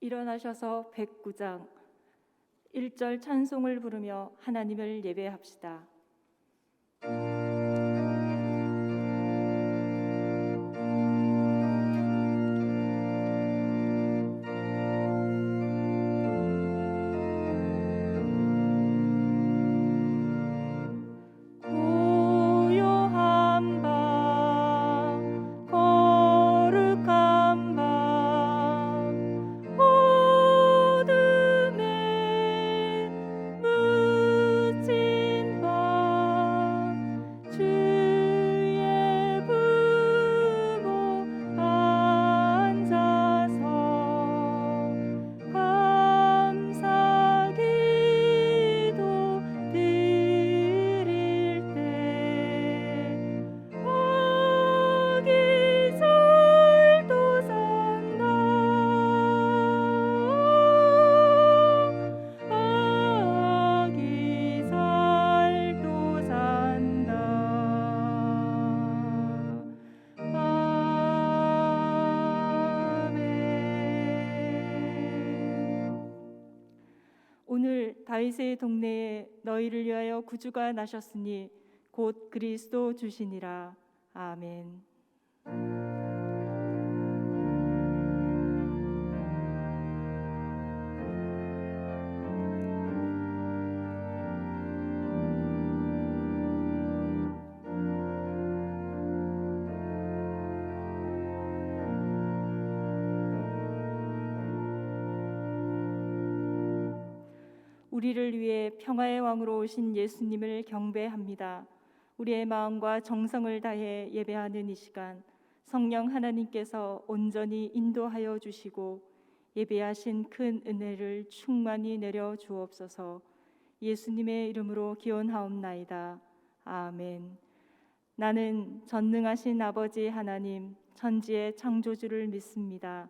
일어나셔서 109장 1절 찬송을 부르며 하나님을 예배합시다. 오늘 다윗의 동네에 너희를 위하여 구주가 나셨으니 곧 그리스도 주시니라. 아멘. 우리를 위해 평화의 왕으로 오신 예수님을 경배합니다. 우리의 마음과 정성을 다해 예배하는 이 시간, 성령 하나님께서 온전히 인도하여 주시고 예배하신 큰 은혜를 충만히 내려 주옵소서. 예수님의 이름으로 기원하옵나이다. 아멘. 나는 전능하신 아버지 하나님, 천지의 창조주를 믿습니다.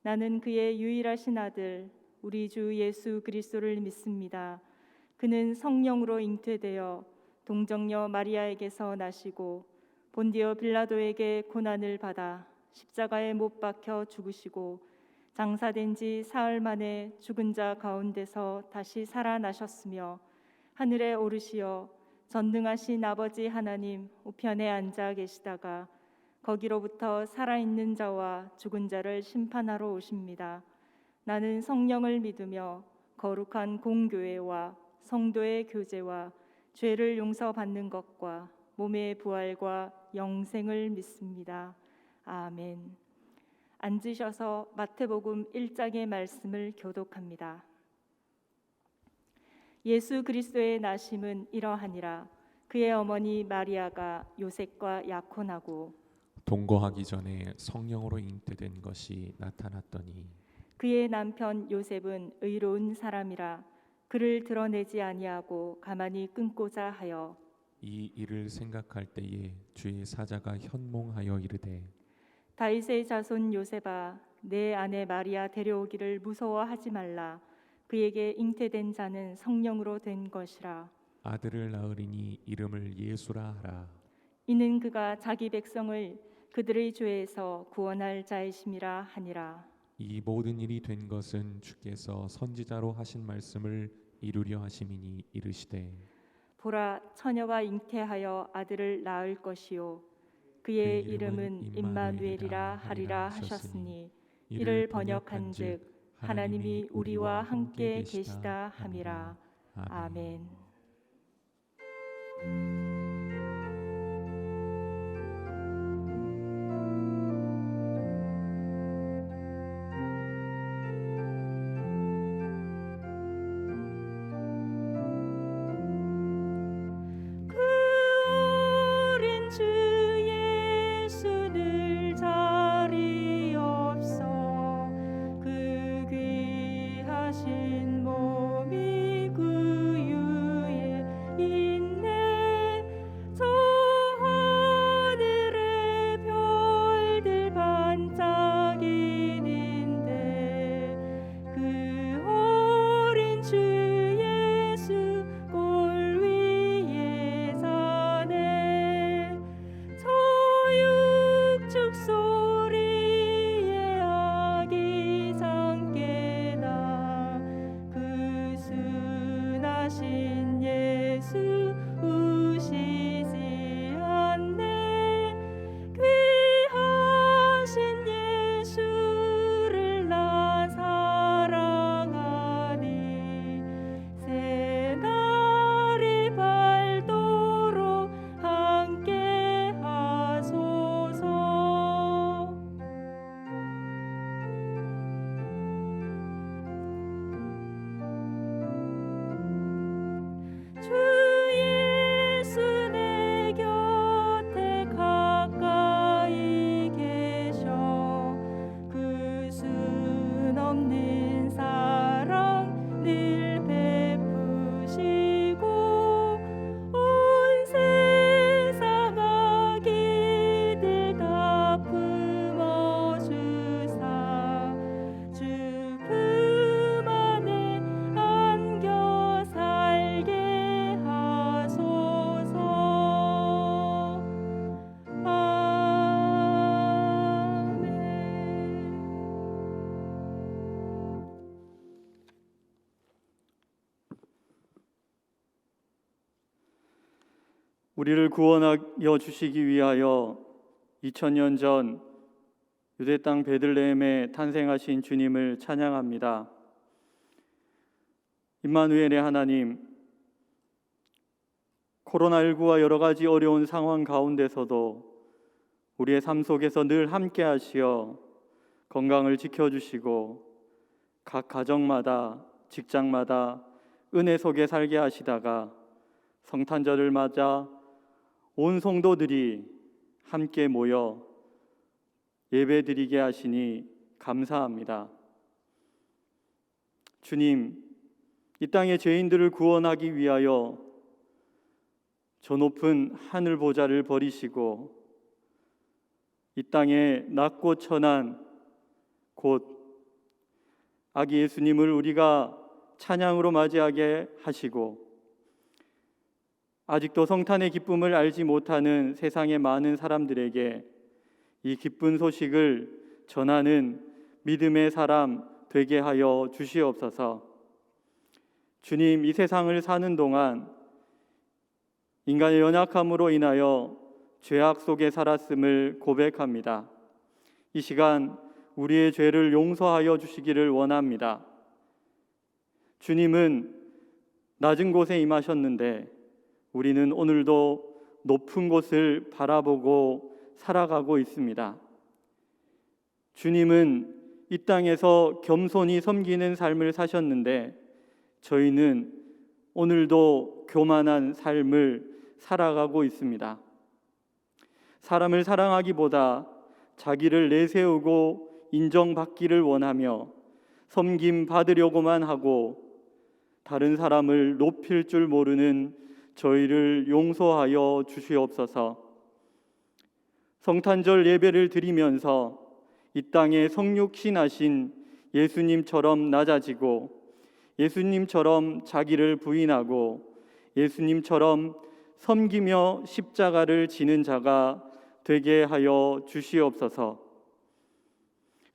나는 그의 유일하신 아들 우리 주 예수 그리스도를 믿습니다. 그는 성령으로 잉태되어 동정녀 마리아에게서 나시고 본디오 빌라도에게 고난을 받아 십자가에 못 박혀 죽으시고 장사된 지 사흘 만에 죽은 자 가운데서 다시 살아나셨으며 하늘에 오르시어 전능하신 아버지 하나님 우편에 앉아 계시다가 거기로부터 살아있는 자와 죽은 자를 심판하러 오십니다. 나는 성령을 믿으며 거룩한 공교회와 성도의 교제와 죄를 용서받는 것과 몸의 부활과 영생을 믿습니다. 아멘. 앉으셔서 마태복음 1장의 말씀을 교독합니다. 예수 그리스도의 나심은 이러하니라. 그의 어머니 마리아가 요셉과 약혼하고 동거하기 전에 성령으로 잉태된 것이 나타났더니 그의 남편 요셉은 의로운 사람이라 그를 드러내지 아니하고 가만히 끊고자 하여 이 일을 생각할 때에 주의 사자가 현몽하여 이르되 다윗의 자손 요셉아 내 아내 마리아 데려오기를 무서워하지 말라. 그에게 잉태된 자는 성령으로 된 것이라. 아들을 낳으리니 이름을 예수라 하라. 이는 그가 자기 백성을 그들의 죄에서 구원할 자이심이라 하니라. 이 모든 일이 된 것은 주께서 선지자로 하신 말씀을 이루려 하심이니 이르시되 보라 처녀가 잉태하여 아들을 낳을 것이요 그의 이름은 임마누엘이라 하리라 하셨으니 이를 번역한즉 하나님이 우리와 함께 계시다 함이라. 아멘. 몸이 그 위에 있네. 하신 예수 우시지 않네. 귀하신 예수를 나 사랑하니 새날이 밝도록 함께 하소서. 주 예수 내 곁에 가까이 계셔. 그 순 없는 사랑 늘 베푸시고 온 세상 악이들 다 품어주사 주 품 안에 안겨 살게 하소서. 아멘. 우리를 구원하여 주시기 위하여 2000년 전 유대 땅 베들레헴에 탄생하신 주님을 찬양합니다. 임마누엘의 하나님, 코로나19와 여러 가지 어려운 상황 가운데서도 우리의 삶 속에서 늘 함께 하시어 건강을 지켜주시고 각 가정마다 직장마다 은혜 속에 살게 하시다가 성탄절을 맞아 온 성도들이 함께 모여 예배드리게 하시니 감사합니다. 주님, 이 땅의 죄인들을 구원하기 위하여 저 높은 하늘 보좌를 버리시고 이 땅에 낮고 천한 곧 아기 예수님을 우리가 찬양으로 맞이하게 하시고 아직도 성탄의 기쁨을 알지 못하는 세상의 많은 사람들에게 이 기쁜 소식을 전하는 믿음의 사람 되게 하여 주시옵소서. 주님, 이 세상을 사는 동안 인간의 연약함으로 인하여 죄악 속에 살았음을 고백합니다. 이 시간 우리의 죄를 용서하여 주시기를 원합니다. 주님은 낮은 곳에 임하셨는데 우리는 오늘도 높은 곳을 바라보고 살아가고 있습니다. 주님은 이 땅에서 겸손히 섬기는 삶을 사셨는데 저희는 오늘도 교만한 삶을 살아가고 있습니다. 사람을 사랑하기보다 자기를 내세우고 인정받기를 원하며 섬김 받으려고만 하고 다른 사람을 높일 줄 모르는 저희를 용서하여 주시옵소서. 성탄절 예배를 드리면서 이 땅에 성육신하신 예수님처럼 낮아지고 예수님처럼 자기를 부인하고 예수님처럼 섬기며 십자가를 지는 자가 되게 하여 주시옵소서.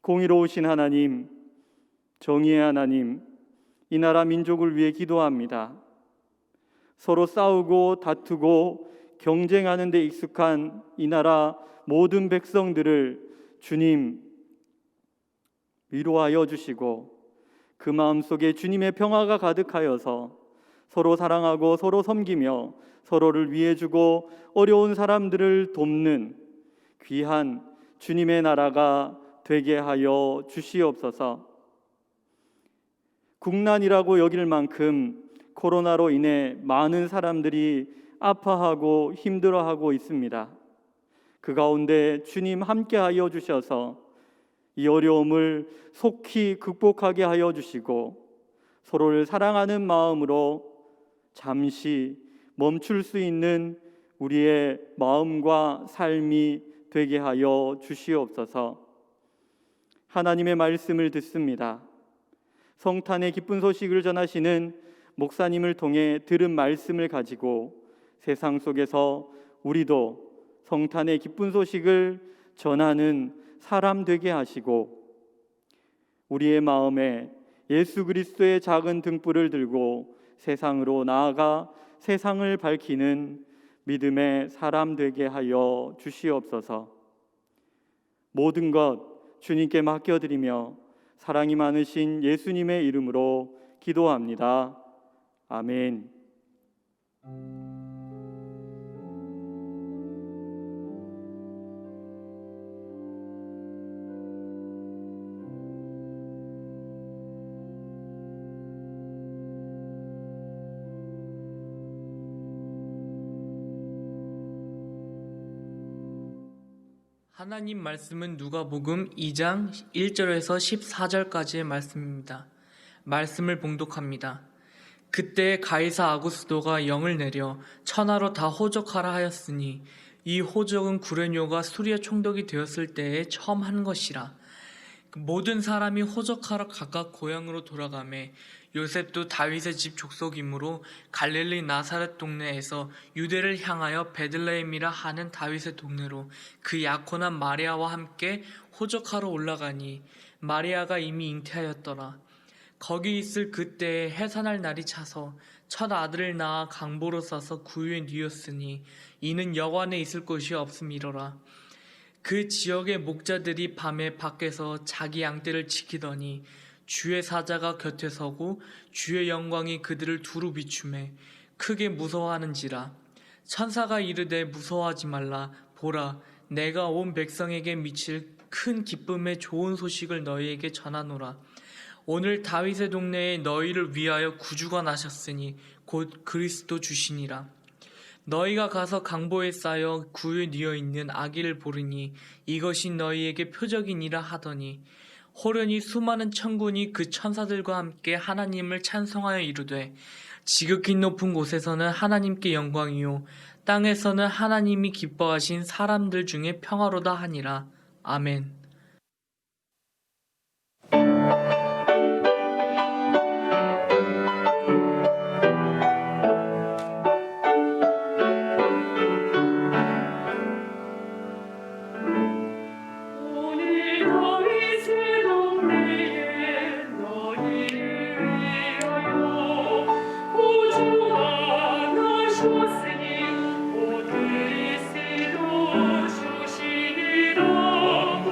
공의로우신 하나님, 정의의 하나님, 이 나라 민족을 위해 기도합니다. 서로 싸우고 다투고 경쟁하는 데 익숙한 이 나라 모든 백성들을 주님 위로하여 주시고 그 마음속에 주님의 평화가 가득하여서 서로 사랑하고 서로 섬기며 서로를 위해주고 어려운 사람들을 돕는 귀한 주님의 나라가 되게 하여 주시옵소서. 국난이라고 여길 만큼 코로나로 인해 많은 사람들이 아파하고 힘들어하고 있습니다. 그 가운데 주님 함께하여 주셔서 이 어려움을 속히 극복하게 하여 주시고 서로를 사랑하는 마음으로 잠시 멈출 수 있는 우리의 마음과 삶이 되게 하여 주시옵소서. 하나님의 말씀을 듣습니다. 성탄의 기쁜 소식을 전하시는 목사님을 통해 들은 말씀을 가지고 세상 속에서 우리도 성탄의 기쁜 소식을 전하는 사람 되게 하시고 우리의 마음에 예수 그리스도의 작은 등불을 들고 세상으로 나아가 세상을 밝히는 믿음의 사람 되게 하여 주시옵소서. 모든 것 주님께 맡겨드리며 사랑이 많으신 예수님의 이름으로 기도합니다. 아멘. 하나님 말씀은 누가복음 2장 1절에서 14절까지의 말씀입니다. 말씀을 봉독합니다. 그때 가이사 아구스도가 영을 내려 천하로 다 호적하라 하였으니 이 호적은 구레뇨가 수리아 총독이 되었을 때에 처음 한 것이라. 모든 사람이 호적하러 각각 고향으로 돌아가매 요셉도 다윗의 집 족속이므로 갈릴리 나사렛 동네에서 유대를 향하여 베들레헴이라 하는 다윗의 동네로 그 약혼한 마리아와 함께 호적하러 올라가니 마리아가 이미 잉태하였더라. 거기 있을 그때에 해산할 날이 차서 첫 아들을 낳아 강보로 싸서 구유에 뉘었으니 이는 여관에 있을 곳이 없음이로라. 그 지역의 목자들이 밤에 밖에서 자기 양떼를 지키더니 주의 사자가 곁에 서고 주의 영광이 그들을 두루 비추매 크게 무서워하는지라. 천사가 이르되 무서워하지 말라. 보라, 내가 온 백성에게 미칠 큰 기쁨의 좋은 소식을 너희에게 전하노라. 오늘 다윗의 동네에 너희를 위하여 구주가 나셨으니 곧 그리스도 주시니라. 너희가 가서 강보에 쌓여 구유에 뉘어 있는 아기를 보르니 이것이 너희에게 표적이니라 하더니 호련히 수많은 천군이 그 천사들과 함께 하나님을 찬송하여 이르되 지극히 높은 곳에서는 하나님께 영광이요 땅에서는 하나님이 기뻐하신 사람들 중에 평화로다 하니라. 아멘. 주시니라.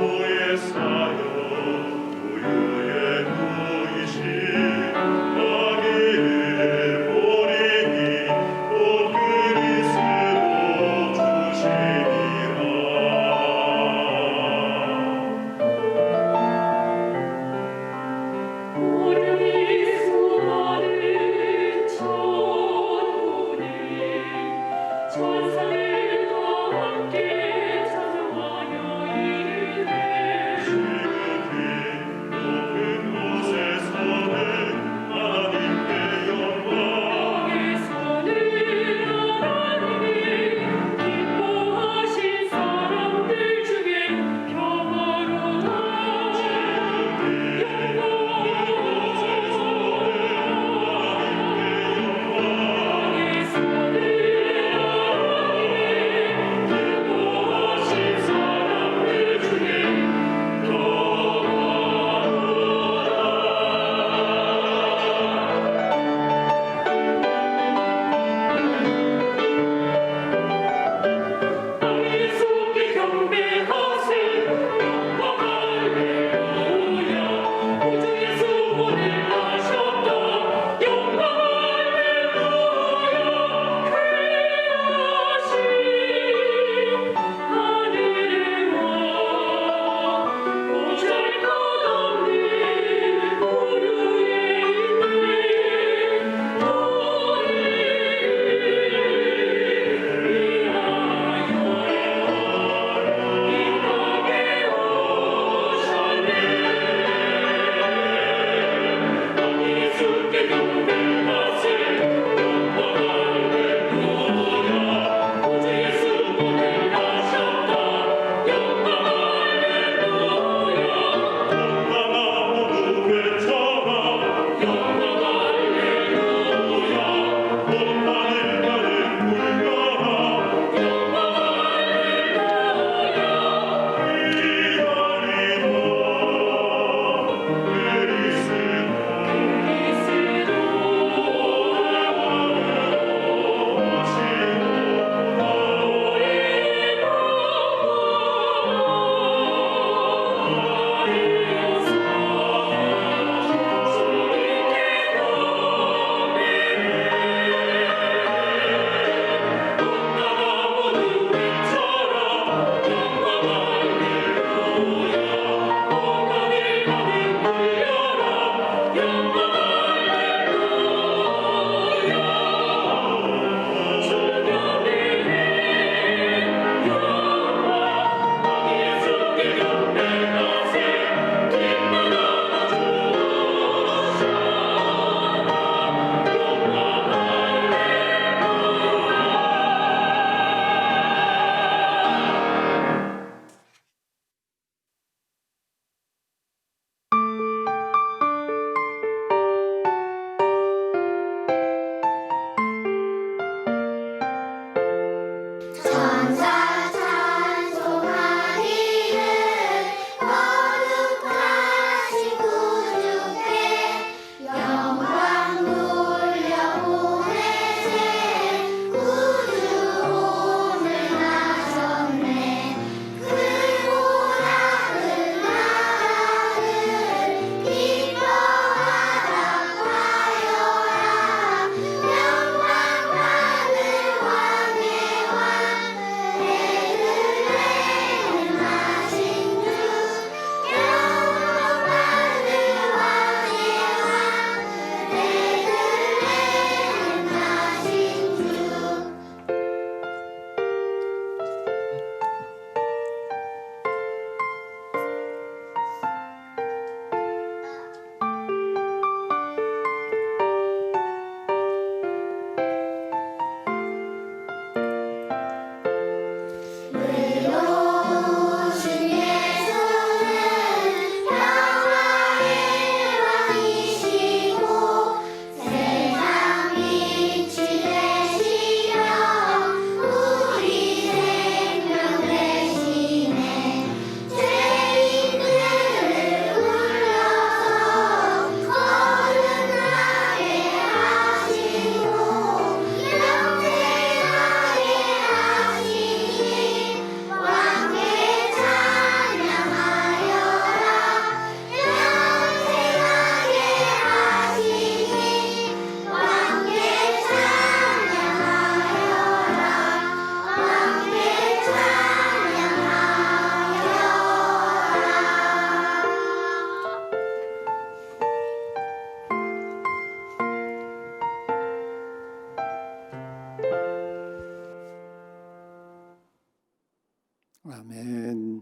아멘.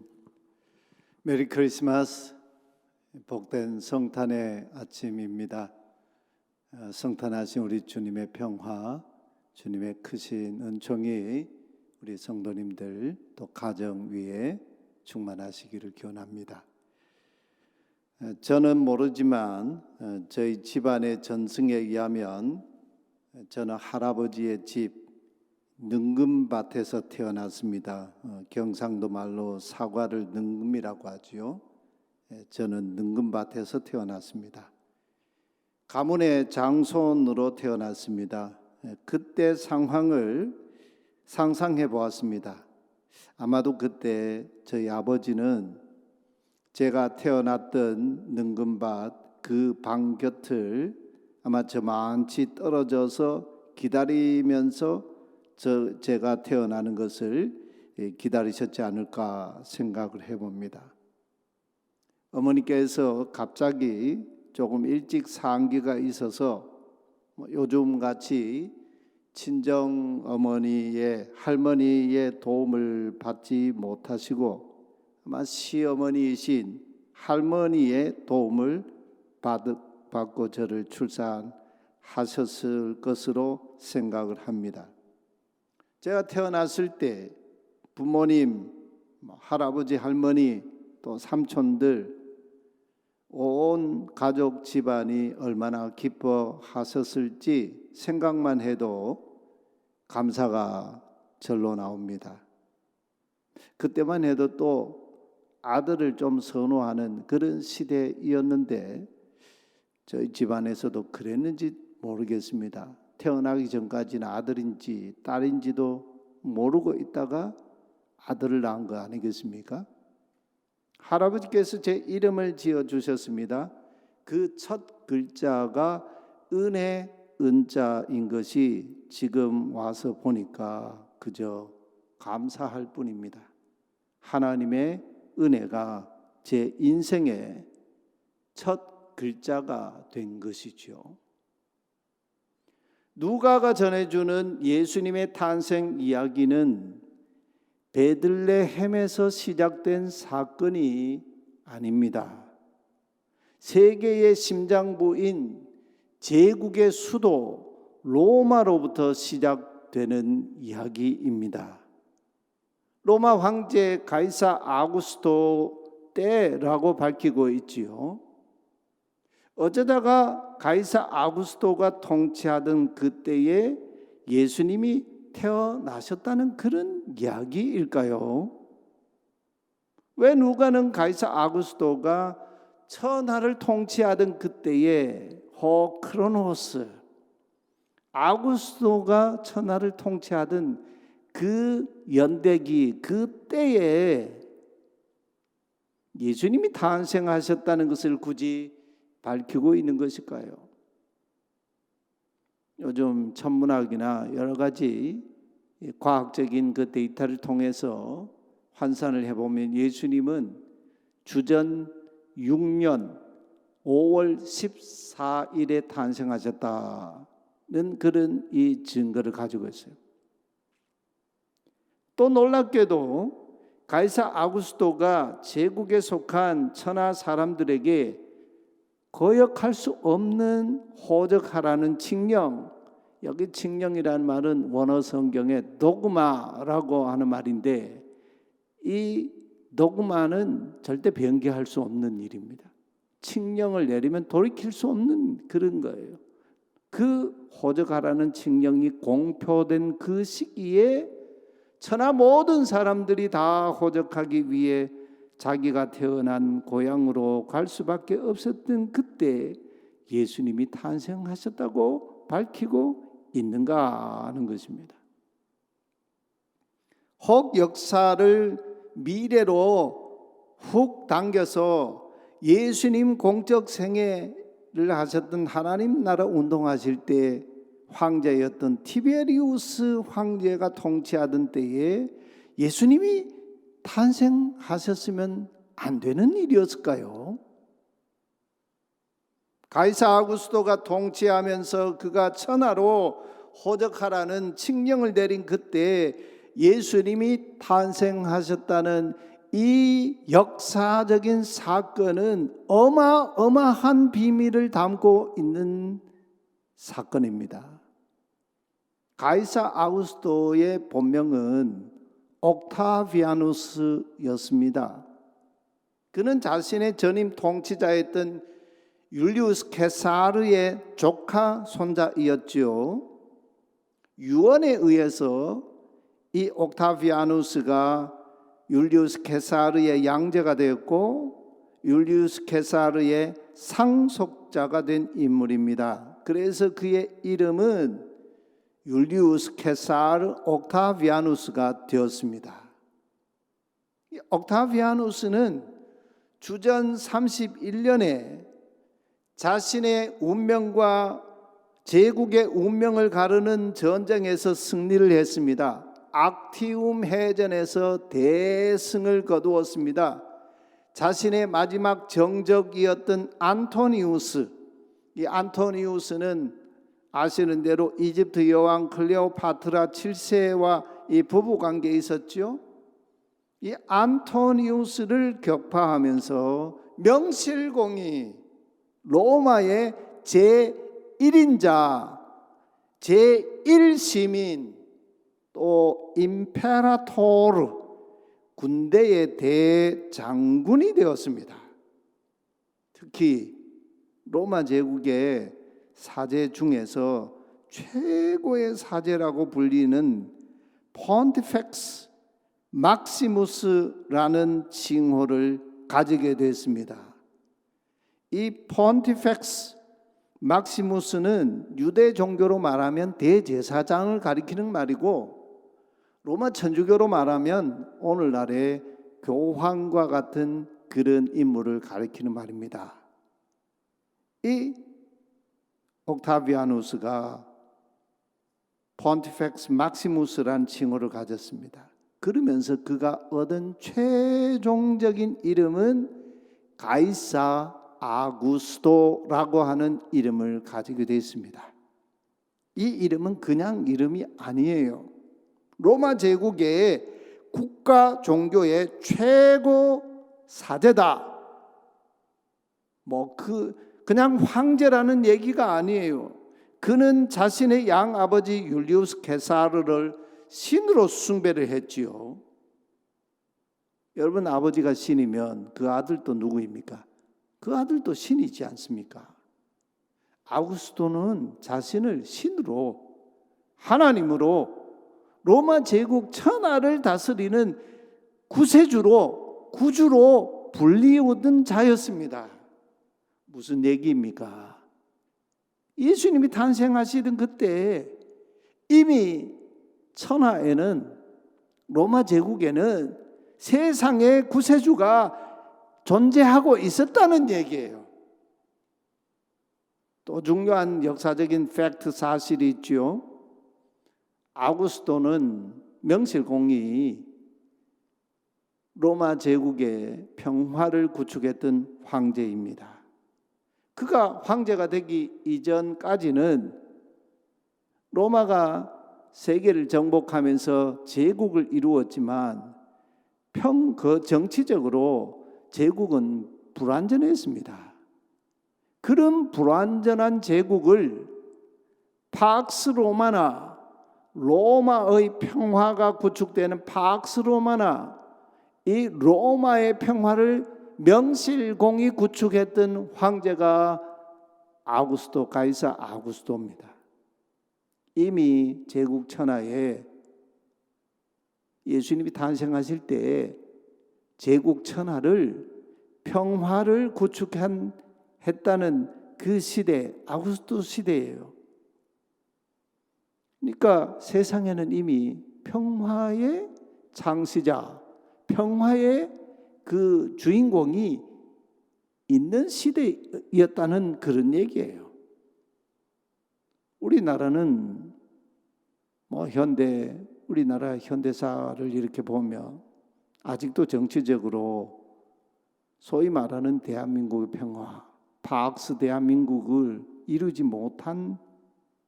메리 크리스마스. 복된 성탄의 아침입니다. 성탄하신 우리 주님의 평화, 주님의 크신 은총이 우리 성도님들 또 가정 위에 충만하시기를 기원합니다. 저는 모르지만 저희 집안의 전승에 의하면 저는 할아버지의 집 능금밭에서 태어났습니다. 경상도 말로 사과를 능금이라고 하지요. 저는 능금밭에서 태어났습니다. 가문의 장손으로 태어났습니다. 그때 상황을 상상해 보았습니다. 아마도 그때 저희 아버지는 제가 태어났던 능금밭 그 방 곁을 아마 저만치 떨어져서 기다리면서 제가 태어나는 것을 기다리셨지 않을까 생각을 해봅니다. 어머니께서 갑자기 조금 일찍 상기가 있어서 요즘같이 친정 어머니의 할머니의 도움을 받지 못하시고 아마 시어머니이신 할머니의 도움을 받고 저를 출산하셨을 것으로 생각을 합니다. 제가 태어났을 때 부모님, 할아버지, 할머니, 또 삼촌들 온 가족 집안이 얼마나 기뻐하셨을지 생각만 해도 감사가 절로 나옵니다. 그때만 해도 또 아들을 좀 선호하는 그런 시대이었는데 저희 집안에서도 그랬는지 모르겠습니다. 태어나기 전까지는 아들인지 딸인지도 모르고 있다가 아들을 낳은 거 아니겠습니까? 할아버지께서 제 이름을 지어주셨습니다. 그 첫 글자가 은혜, 은자인 것이 지금 와서 보니까 그저 감사할 뿐입니다. 하나님의 은혜가 제 인생의 첫 글자가 된 것이죠. 누가가 전해주는 예수님의 탄생 이야기는 베들레헴에서 시작된 사건이 아닙니다. 세계의 심장부인 제국의 수도 로마로부터 시작되는 이야기입니다. 로마 황제 가이사 아구스토 때라고 밝히고 있지요. 어쩌다가 가이사 아구스토가 통치하던 그때에 예수님이 태어나셨다는 그런 이야기일까요? 왜 누가는 가이사 아구스토가 천하를 통치하던 그때에 크로노스 아구스토가 천하를 통치하던 그 연대기 그 때에 예수님이 탄생하셨다는 것을 굳이 밝히고 있는 것일까요? 요즘 천문학이나 여러 가지 과학적인 그 데이터를 통해서 환산을 해보면 예수님은 주전 6년 5월 14일에 탄생하셨다는 그런 이 증거를 가지고 있어요. 또 놀랍게도 가이사 아구스토가 제국에 속한 천하 사람들에게 거역할 수 없는 호적하라는 칙령, 여기 칙령이라는 말은 원어 성경에 도그마라고 하는 말인데 이 도그마는 절대 변개할 수 없는 일입니다. 칙령을 내리면 돌이킬 수 없는 그런 거예요. 그 호적하라는 칙령이 공표된 그 시기에 천하 모든 사람들이 다 호적하기 위해 자기가 태어난 고향으로 갈 수밖에 없었던 그때 예수님이 탄생하셨다고 밝히고 있는가 하는 것입니다. 혹 역사를 미래로 훅 당겨서 예수님 공적 생애를 하셨던 하나님 나라 운동하실 때 황제였던 티베리우스 황제가 통치하던 때에 예수님이 탄생하셨으면 안 되는 일이었을까요? 가이사 아구스토가 통치하면서 그가 천하로 호적하라는 칙령을 내린 그때 예수님이 탄생하셨다는 이 역사적인 사건은 어마어마한 비밀을 담고 있는 사건입니다. 가이사 아우구스토의 본명은 옥타비아누스였습니다. 그는 자신의 전임 통치자였던 율리우스 케사르의 조카 손자이었지요. 유언에 의해서 이 옥타비아누스가 율리우스 케사르의 양제가 되었고 율리우스 케사르의 상속자가 된 인물입니다. 그래서 그의 이름은 율리우스 케사르 옥타비아누스가 되었습니다. 이 옥타비아누스는 주전 31년에 자신의 운명과 제국의 운명을 가르는 전쟁에서 승리를 했습니다. 악티움 해전에서 대승을 거두었습니다. 자신의 마지막 정적이었던 안토니우스, 이 안토니우스는 아시는 대로 이집트 여왕 클레오파트라 7세와 이 부부 관계에 있었죠. 이 안토니우스를 격파하면서 명실공히 로마의 제1인자, 제1시민, 또 임페라토르, 군대의 대장군이 되었습니다. 특히 로마 제국의 사제 중에서 최고의 사제라고 불리는 폰티펙스 막시무스라는 칭호를 가지게 됐습니다. 이 폰티펙스 막시무스는 유대 종교로 말하면 대제사장을 가리키는 말이고 로마 천주교로 말하면 오늘날의 교황과 같은 그런 인물을 가리키는 말입니다. 이 옥타비아누스가 폰티펙스 막시무스라는 칭호를 가졌습니다. 그러면서 그가 얻은 최종적인 이름은 가이사 아구스토라고 하는 이름을 가지게 되었습니다. 이 이름은 그냥 이름이 아니에요. 로마 제국의 국가 종교의 최고 사제다. 그냥 황제라는 얘기가 아니에요. 그는 자신의 양아버지 율리우스 케사르를 신으로 숭배를 했지요. 여러분, 아버지가 신이면 그 아들도 누구입니까? 그 아들도 신이지 않습니까? 아우구스토는 자신을 신으로, 하나님으로, 로마 제국 천하를 다스리는 구세주로, 구주로 불리우던 자였습니다. 무슨 얘기입니까? 예수님이 탄생하시던 그때 이미 천하에는, 로마 제국에는 세상의 구세주가 존재하고 있었다는 얘기예요. 또 중요한 역사적인 팩트 사실이 있죠. 아우구스토는 명실공히 로마 제국의 평화를 구축했던 황제입니다. 그가 황제가 되기 이전까지는 로마가 세계를 정복하면서 제국을 이루었지만 정치적으로 제국은 불완전했습니다. 그런 불완전한 제국을 팍스 로마나, 로마의 평화가 구축되는 팍스 로마나, 이 로마의 평화를 명실공히 구축했던 황제가 아우구스토, 가이사 아우구스토입니다. 이미 제국 천하에 예수님이 탄생하실 때 제국 천하를, 평화를 구축했다는 그 시대, 아우구스토 시대예요. 그러니까 세상에는 이미 평화의 창시자, 평화의 그 주인공이 있는 시대였다는 그런 얘기예요. 우리나라는 우리나라 현대사를 이렇게 보면 아직도 정치적으로 소위 말하는 대한민국의 평화, 팍스 대한민국을 이루지 못한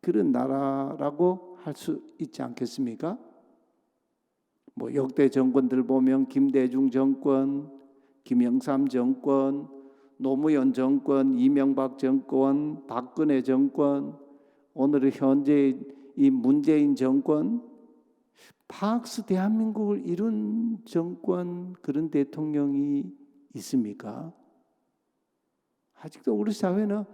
그런 나라라고 할 수 있지 않겠습니까? 뭐 역대 정권들 보면 김대중 정권, 김영삼 정권, 노무현 정권, 이명박 정권, 박근혜 정권, 오늘의 현재 이 문재인 정권, 박스 대한민국을 이룬 정권, 그런 대통령이 있습니까? 아직도 우리 사회는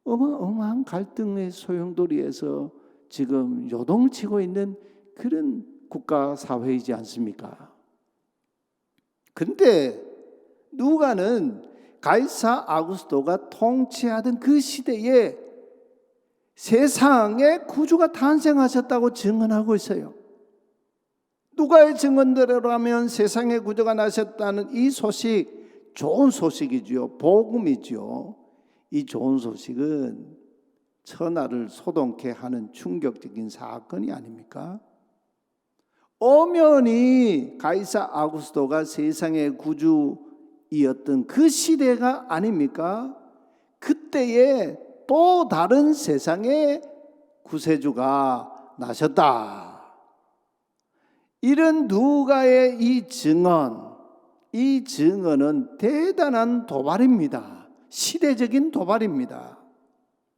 어마어마한 갈등의 소용돌이에서 지금 요동을 치고 있는 그런 국가 사회이지 않습니까? 근데 누가는 가이사 아구스토가 통치하던 그 시대에 세상의 구주가 탄생하셨다고 증언하고 있어요. 누가의 증언대로라면 세상의 구주가 나셨다는 이 소식, 좋은 소식이지요. 복음이지요. 이 좋은 소식은 천하를 소동케 하는 충격적인 사건이 아닙니까? 엄연히 가이사 아구스토가 세상의 구주이었던 그 시대가 아닙니까? 그때에 또 다른 세상의 구세주가 나셨다. 이런 누가의 이 증언은 대단한 도발입니다. 시대적인 도발입니다.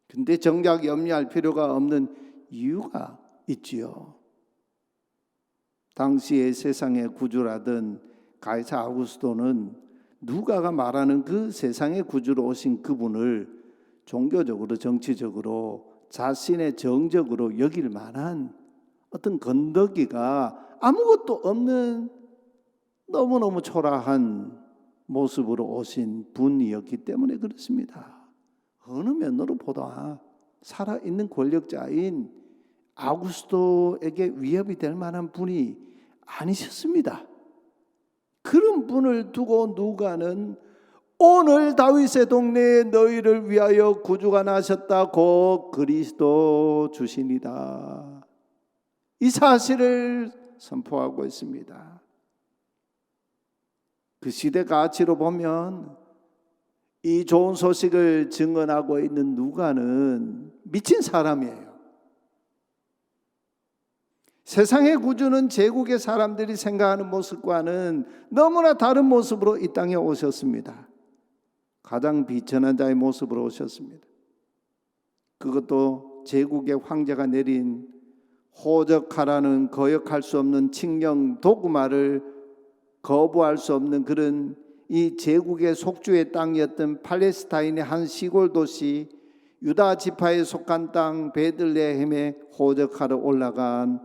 근데 정작 염려할 필요가 없는 이유가 있지요. 당시의 세상의 구주라던 가이사 아구스토는 누가가 말하는 그 세상의 구주로 오신 그분을 종교적으로 정치적으로 자신의 정적으로 여길 만한 어떤 건더기가 아무것도 없는 너무너무 초라한 모습으로 오신 분이었기 때문에 그렇습니다. 어느 면으로 보다 살아있는 권력자인 아구스토에게 위협이 될 만한 분이 아니셨습니다. 그런 분을 두고 누가는 오늘 다윗의 동네에 너희를 위하여 구주가 나셨다 곧 그리스도 주시니라, 이 사실을 선포하고 있습니다. 그 시대 가치로 보면 이 좋은 소식을 증언하고 있는 누가는 미친 사람이에요. 세상의 구주는 제국의 사람들이 생각하는 모습과는 너무나 다른 모습으로 이 땅에 오셨습니다. 가장 비천한 자의 모습으로 오셨습니다. 그것도 제국의 황제가 내린 호적하라는 거역할 수 없는 칙령 도구마를 거부할 수 없는 그런 이 제국의 속주의 땅이었던 팔레스타인의 한 시골 도시 유다 지파에 속한 땅 베들레헴에 호적하러 올라간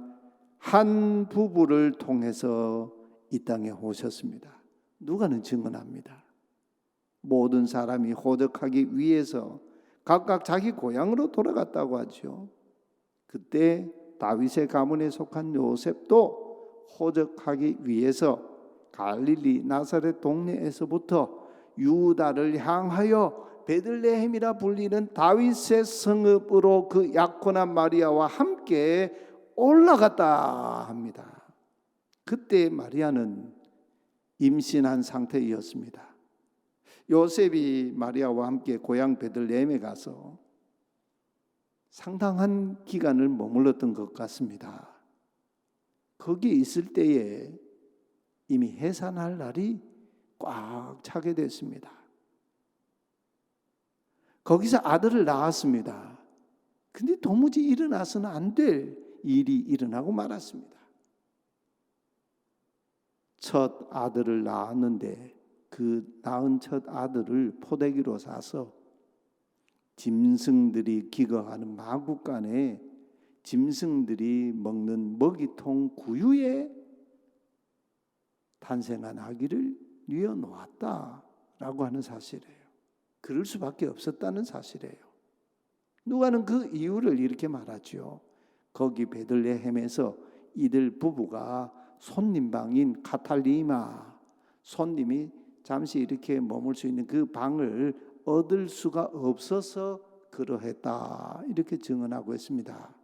한 부부를 통해서 이 땅에 오셨습니다. 누가는 증언합니다. 모든 사람이 호적하기 위해서 각각 자기 고향으로 돌아갔다고 하죠. 그때 다윗의 가문에 속한 요셉도 호적하기 위해서 갈릴리 나사렛 동네에서부터 유다를 향하여 베들레헴이라 불리는 다윗의 성읍으로 그 약혼한 마리아와 함께 올라갔다 합니다. 그때 마리아는 임신한 상태였습니다. 요셉이 마리아와 함께 고향 베들레헴에 가서 상당한 기간을 머물렀던 것 같습니다. 거기에 있을 때에 이미 해산할 날이 꽉 차게 됐습니다. 거기서 아들을 낳았습니다. 근데 도무지 일어나서는 안 될 일이 일어나고 말았습니다. 첫 아들을 낳았는데 그 낳은 첫 아들을 포대기로 사서 짐승들이 기거하는 마구간에 짐승들이 먹는 먹이통 구유에 탄생한 아기를 뉘어놓았다라고 하는 사실이에요. 그럴 수밖에 없었다는 사실이에요. 누가는 그 이유를 이렇게 말하죠. 거기 베들레헴에서 이들 부부가 손님방인 카탈리마, 손님이 잠시 이렇게 머물 수 있는 그 방을 얻을 수가 없어서 그러했다, 이렇게 증언하고 있습니다.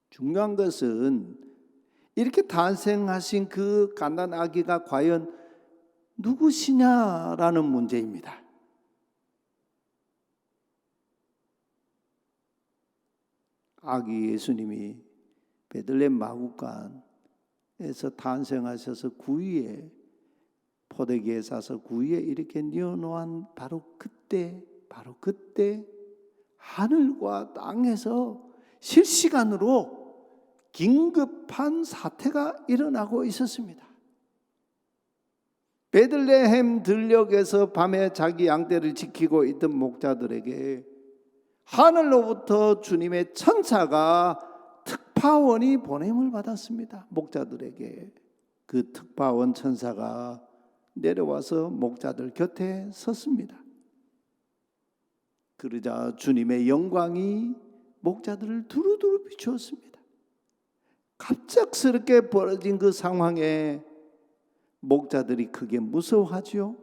중요한 것은 이렇게 탄생하신 그 갓난 아기가 과연 누구시냐라는 문제입니다. 아기 예수님이 베들레헴 마구간에서 탄생하셔서 구유에 포대기에 싸서 구유에 이렇게 뉘어놓은 바로 그때 하늘과 땅에서 실시간으로 긴급한 사태가 일어나고 있었습니다. 베들레헴 들녘에서 밤에 자기 양떼를 지키고 있던 목자들에게 하늘로부터 주님의 천사가 특파원이 보냄을 받았습니다. 목자들에게 그 특파원 천사가 내려와서 목자들 곁에 섰습니다. 그러자 주님의 영광이 목자들을 두루두루 비추었습니다. 갑작스럽게 벌어진 그 상황에 목자들이 크게 무서워하지요.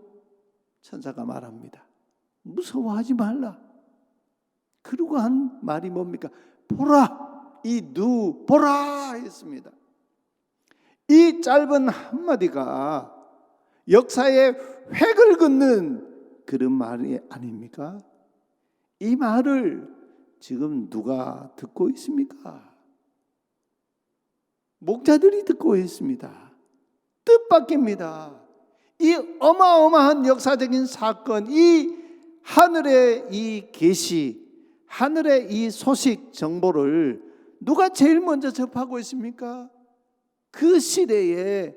천사가 말합니다. 무서워하지 말라. 그러고 한 말이 뭡니까? 보라, 보라 했습니다. 이 짧은 한마디가 역사의 획을 긋는 그런 말이 아닙니까? 이 말을 지금 누가 듣고 있습니까? 목자들이 듣고 있습니다. 뜻밖입니다. 이 어마어마한 역사적인 사건, 이 하늘의 이 계시, 하늘의 이 소식 정보를 누가 제일 먼저 접하고 있습니까? 그 시대에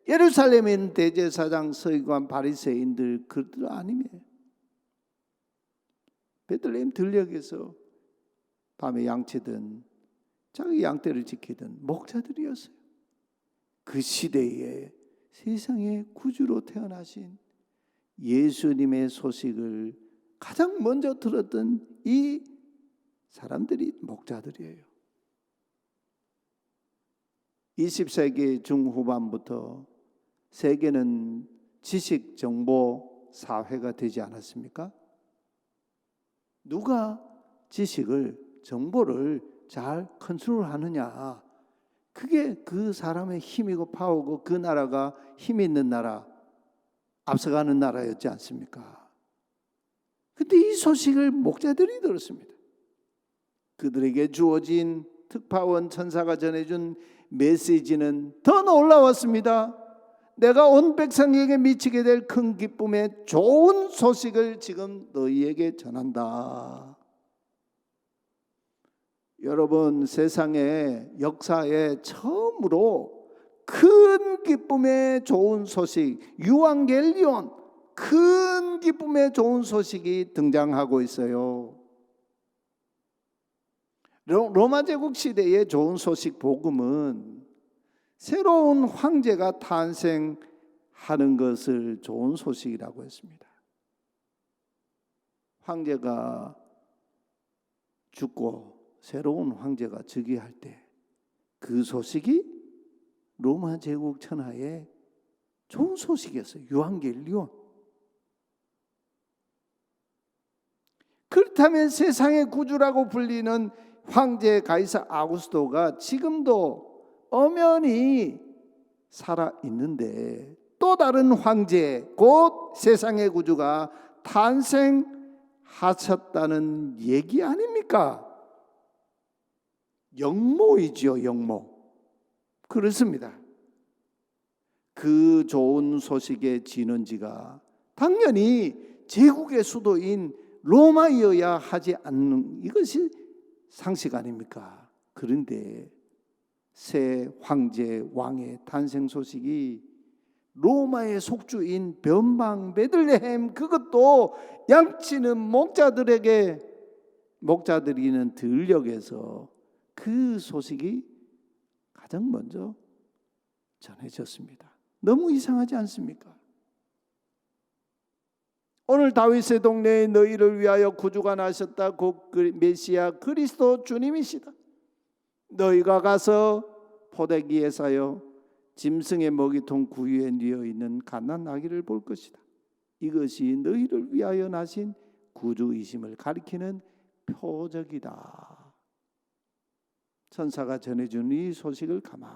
예루살렘에 있는 대제사장, 서기관, 바리새인들 그들 아니면 베들레헴 들녘에서 밤에 양치던 자기 양떼를 지키던 목자들이었어요. 그 시대에 세상에 구주로 태어나신 예수님의 소식을 가장 먼저 들었던 이 사람들이 목자들이에요. 20세기 중후반부터 세계는 지식 정보 사회가 되지 않았습니까? 누가 지식을, 정보를 잘 컨트롤하느냐, 그게 그 사람의 힘이고 파워고 그 나라가 힘 있는 나라, 앞서가는 나라였지 않습니까? 그런데 이 소식을 목자들이 들었습니다. 그들에게 주어진 특파원 천사가 전해준 메시지는 더 놀라웠습니다. 내가 온 백성에게 미치게 될 큰 기쁨의 좋은 소식을 지금 너희에게 전한다. 여러분, 세상의 역사에 처음으로 큰 기쁨의 좋은 소식, 유앙겔리온, 큰 기쁨의 좋은 소식이 등장하고 있어요. 로마 제국 시대의 좋은 소식 복음은 새로운 황제가 탄생하는 것을 좋은 소식이라고 했습니다. 황제가 죽고 새로운 황제가 즉위할 때 그 소식이 로마 제국 천하의 좋은 소식이었어요. 유앙겔리온. 그렇다면 세상의 구주라고 불리는 황제 가이사 아구스토가 지금도 엄연히 살아 있는데 또 다른 황제, 곧 세상의 구주가 탄생하셨다는 얘기 아닙니까? 영모이지요, 영모. 그렇습니다. 그 좋은 소식의 진원지가 당연히 제국의 수도인 로마이어야 하지 않는, 이것이 상식 아닙니까? 그런데 새 황제 왕의 탄생 소식이 로마의 속주인 변방 베들레헴, 그것도 양치는 목자들이 있는 들녘에서 그 소식이 가장 먼저 전해졌습니다. 너무 이상하지 않습니까? 오늘 다윗의 동네에 너희를 위하여 구주가 나셨다. 곧 메시아 그리스도 주님이시다. 너희가 가서 포대기에 싸여 짐승의 먹이통 구유에 뉘어 있는 갓난 아기를 볼 것이다. 이것이 너희를 위하여 나신 구주이심을 가리키는 표적이다. 천사가 전해준 이 소식을 가만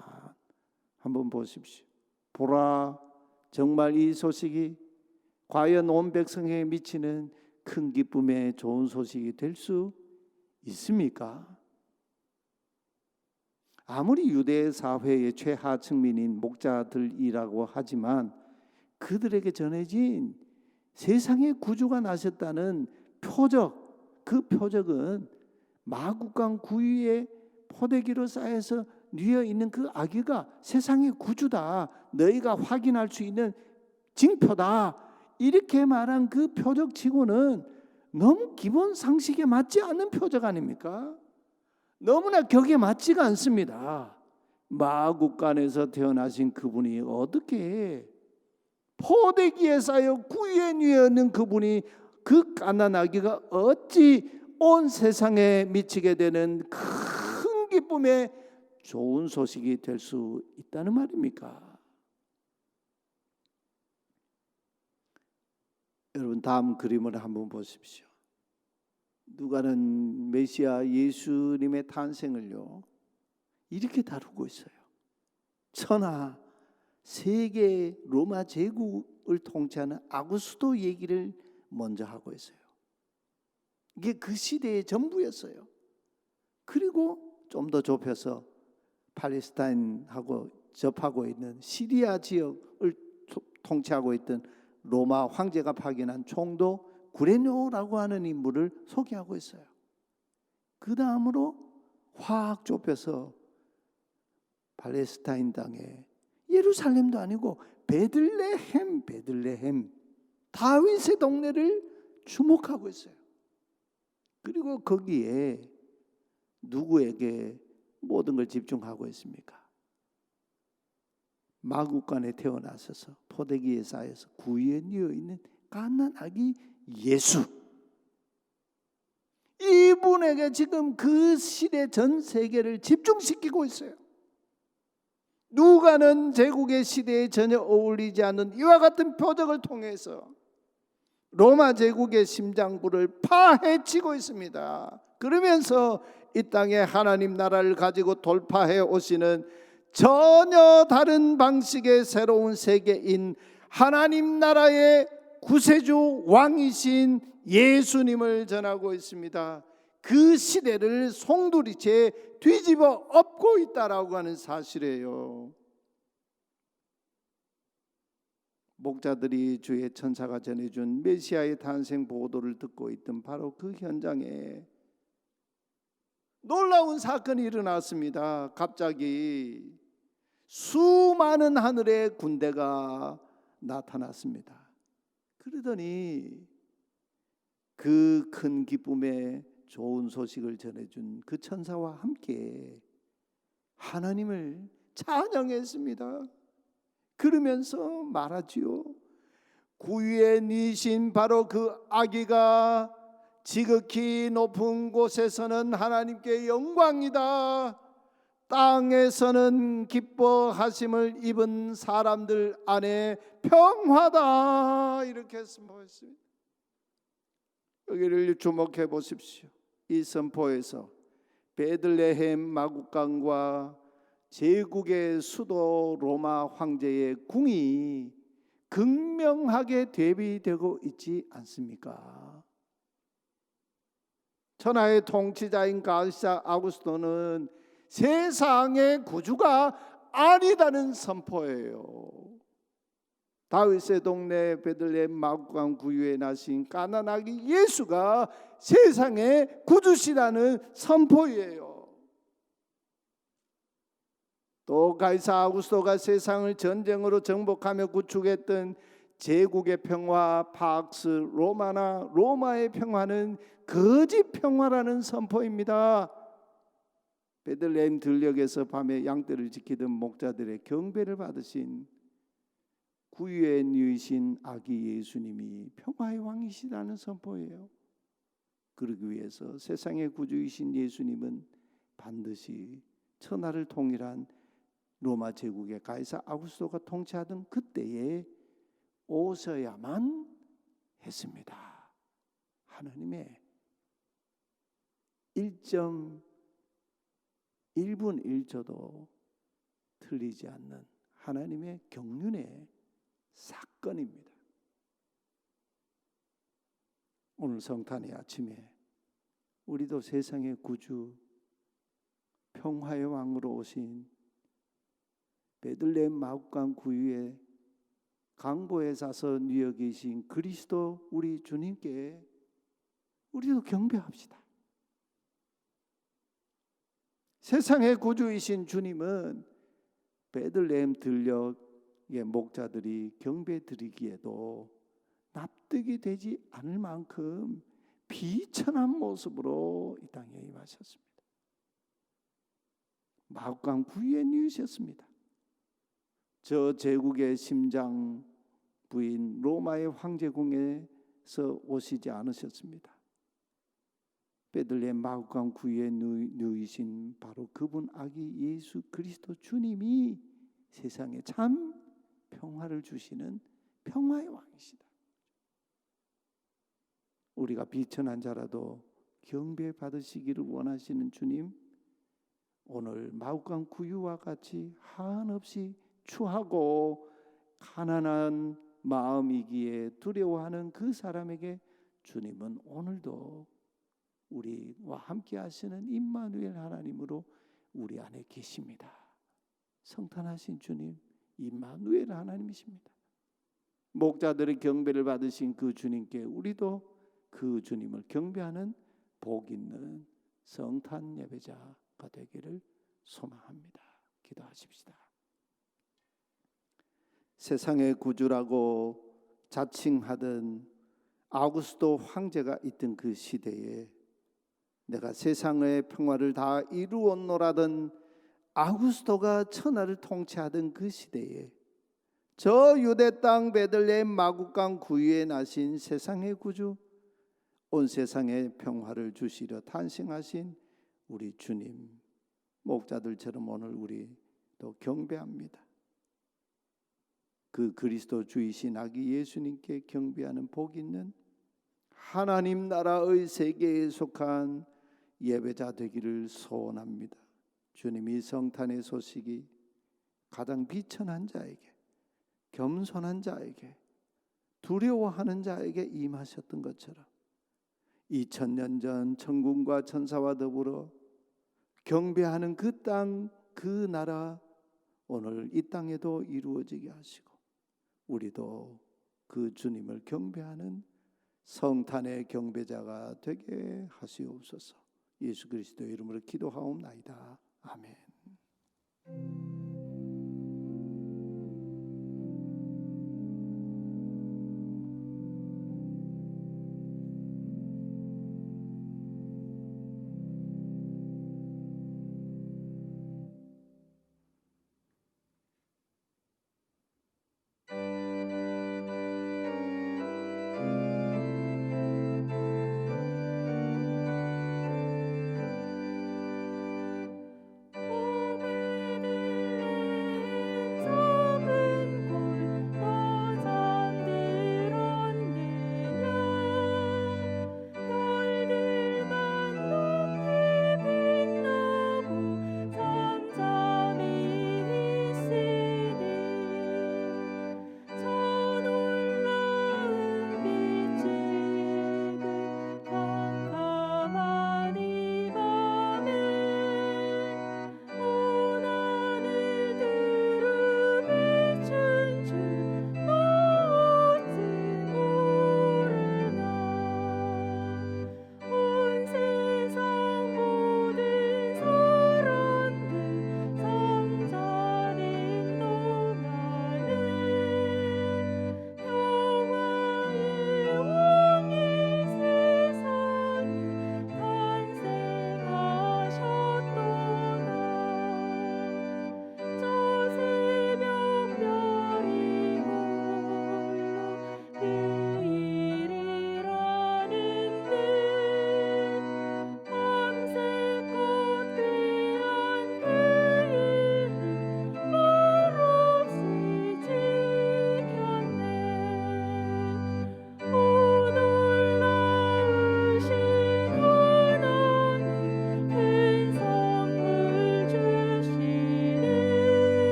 한번 보십시오. 보라, 정말 이 소식이 과연 온 백성에게 미치는 큰 기쁨의 좋은 소식이 될 수 있습니까? 아무리 유대 사회의 최하층민인 목자들이라고 하지만 그들에게 전해진 세상의 구주가 나셨다는 표적, 그 표적은 마구간 구유에 포대기로 쌓여서 뉘어 있는 그 아기가 세상의 구주다, 너희가 확인할 수 있는 징표다, 이렇게 말한 그 표적치고는 너무 기본 상식에 맞지 않는 표적 아닙니까? 너무나 격에 맞지가 않습니다. 마구간에서 태어나신 그분이 어떻게 포대기에 쌓여 구유에 뉘어 있는 그분이, 그 갓난 아기가 어찌 온 세상에 미치게 되는 큰 기쁨의 좋은 소식이 될 수 있다는 말입니까? 여러분, 다음 그림을 한번 보십시오. 누가는 메시아 예수님의 탄생을요 이렇게 다루고 있어요. 천하 세계 로마 제국을 통치하는 아구스도 얘기를 먼저 하고 있어요. 이게 그 시대의 전부였어요. 그리고 좀 더 좁혀서 팔레스타인하고 접하고 있는 시리아 지역을 통치하고 있던 로마 황제가 파견한 총독 구레뇨라고 하는 인물을 소개하고 있어요. 그 다음으로 확 좁혀서 팔레스타인 땅에 예루살렘도 아니고 베들레헴 다윗의 동네를 주목하고 있어요. 그리고 거기에 누구에게 모든 걸 집중하고 있습니까? 마구간에 태어나셔서 포대기에 쌓여서 구유에 뉘어 있는 갓난 아기 예수, 이분에게 지금 그 시대 전 세계를 집중시키고 있어요. 누가는 제국의 시대에 전혀 어울리지 않는 이와 같은 표적을 통해서 로마 제국의 심장부를 파헤치고 있습니다. 그러면서 이 땅에 하나님 나라를 가지고 돌파해 오시는 전혀 다른 방식의 새로운 세계인 하나님 나라의 구세주 왕이신 예수님을 전하고 있습니다. 그 시대를 송두리째 뒤집어 엎고 있다라고 하는 사실이에요. 목자들이 주의 천사가 전해준 메시아의 탄생 보도를 듣고 있던 바로 그 현장에 놀라운 사건이 일어났습니다. 갑자기 수많은 하늘의 군대가 나타났습니다. 그러더니 그 큰 기쁨의 좋은 소식을 전해준 그 천사와 함께 하나님을 찬양했습니다. 그러면서 말하지요. 구유에 니신 바로 그 아기가 지극히 높은 곳에서는 하나님께 영광이다, 땅에서는 기뻐하심을 입은 사람들 안에 평화다, 이렇게 선포했습니다. 여기를 주목해 보십시오. 이 선포에서 베들레헴 마구간과 제국의 수도 로마 황제의 궁이 극명하게 대비되고 있지 않습니까? 천하의 통치자인 가이사 아구스토는 세상의 구주가 아니다는 선포예요. 다윗의 동네 베들레헴 마구간 구유에 나신 갓난 아기 예수가 세상의 구주시라는 선포예요. 또 가이사 아구스토가 세상을 전쟁으로 정복하며 구축했던 제국의 평화 팍스 로마나 로마의 평화는 거짓 평화라는 선포입니다. 베들레헴 들녘에서 밤에 양떼를 지키던 목자들의 경배를 받으신 구유에 누이신 아기 예수님이 평화의 왕이시라는 선포예요. 그러기 위해서 세상의 구주이신 예수님은 반드시 천하를 통일한 로마 제국의 가이사 아구스토가 통치하던 그때에 오셔야만 했습니다. 하나님의 1.1분 1초도 틀리지 않는 하나님의 경륜의 사건입니다. 오늘 성탄의 아침에 우리도 세상의 구주 평화의 왕으로 오신 베들레헴 마구간 구유에 강보에 사서 누워 계신 그리스도 우리 주님께 우리도 경배합시다. 세상의 구주이신 주님은 베들레헴 들녘의 목자들이 경배 드리기에도 납득이 되지 않을 만큼 비천한 모습으로 이 땅에 임하셨습니다. 마구간 구유에 누우셨습니다. 저 제국의 심장 부인 로마의 황제궁에서 오시지 않으셨습니다. 베들레헴 마구간 구유에 누이신 바로 그분 아기 예수 그리스도 주님이 세상에 참 평화를 주시는 평화의 왕이시다. 우리가 비천한 자라도 경배 받으시기를 원하시는 주님, 오늘 마구간 구유와 같이 한없이 추하고 가난한 마음이기에 두려워하는 그 사람에게 주님은 오늘도 우리와 함께 하시는 임마누엘 하나님으로 우리 안에 계십니다. 성탄하신 주님, 임마누엘 하나님이십니다. 목자들의 경배를 받으신 그 주님께 우리도 그 주님을 경배하는 복 있는 성탄 예배자가 되기를 소망합니다. 기도하십시다. 세상의 구주라고 자칭하던 아우구스도 황제가 있던 그 시대에 내가 세상의 평화를 다 이루었노라던 아우구스도가 천하를 통치하던 그 시대에 저 유대 땅 베들레헴 마구간 구유에 나신 세상의 구주, 온 세상에 평화를 주시려 탄생하신 우리 주님, 목자들처럼 오늘 우리도 경배합니다. 그 그리스도 주이신 아기 예수님께 경배하는 복 있는 하나님 나라의 세계에 속한 예배자 되기를 소원합니다. 주님이 성탄의 소식이 가장 비천한 자에게, 겸손한 자에게, 두려워하는 자에게 임하셨던 것처럼 2000년 전 천군과 천사와 더불어 경배하는 그 땅, 그 나라 오늘 이 땅에도 이루어지게 하시고 우리도 그 주님을 경배하는 성탄의 경배자가 되게 하시옵소서. 예수 그리스도의 이름으로 기도하옵나이다. 아멘.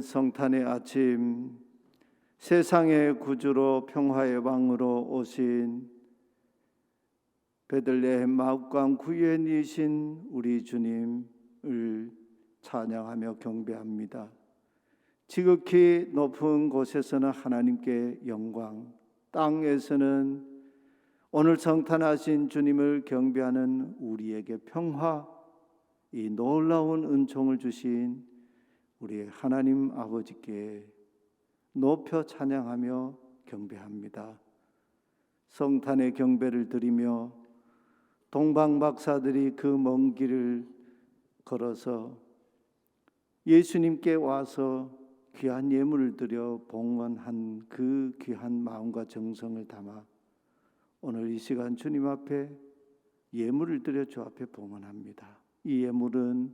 성탄의 아침, 세상의 구주로 평화의 왕으로 오신 베들레헴 마옥강 구현이신 우리 주님을 찬양하며 경배합니다. 지극히 높은 곳에서는 하나님께 영광, 땅에서는 오늘 성탄하신 주님을 경배하는 우리에게 평화, 이 놀라운 은총을 주신 우리 하나님 아버지께 높여 찬양하며 경배합니다. 성탄의 경배를 드리며 동방 박사들이 그 먼 길을 걸어서 예수님께 와서 귀한 예물을 드려 봉헌한 그 귀한 마음과 정성을 담아 오늘 이 시간 주님 앞에 예물을 드려 주 앞에 봉헌합니다. 이 예물은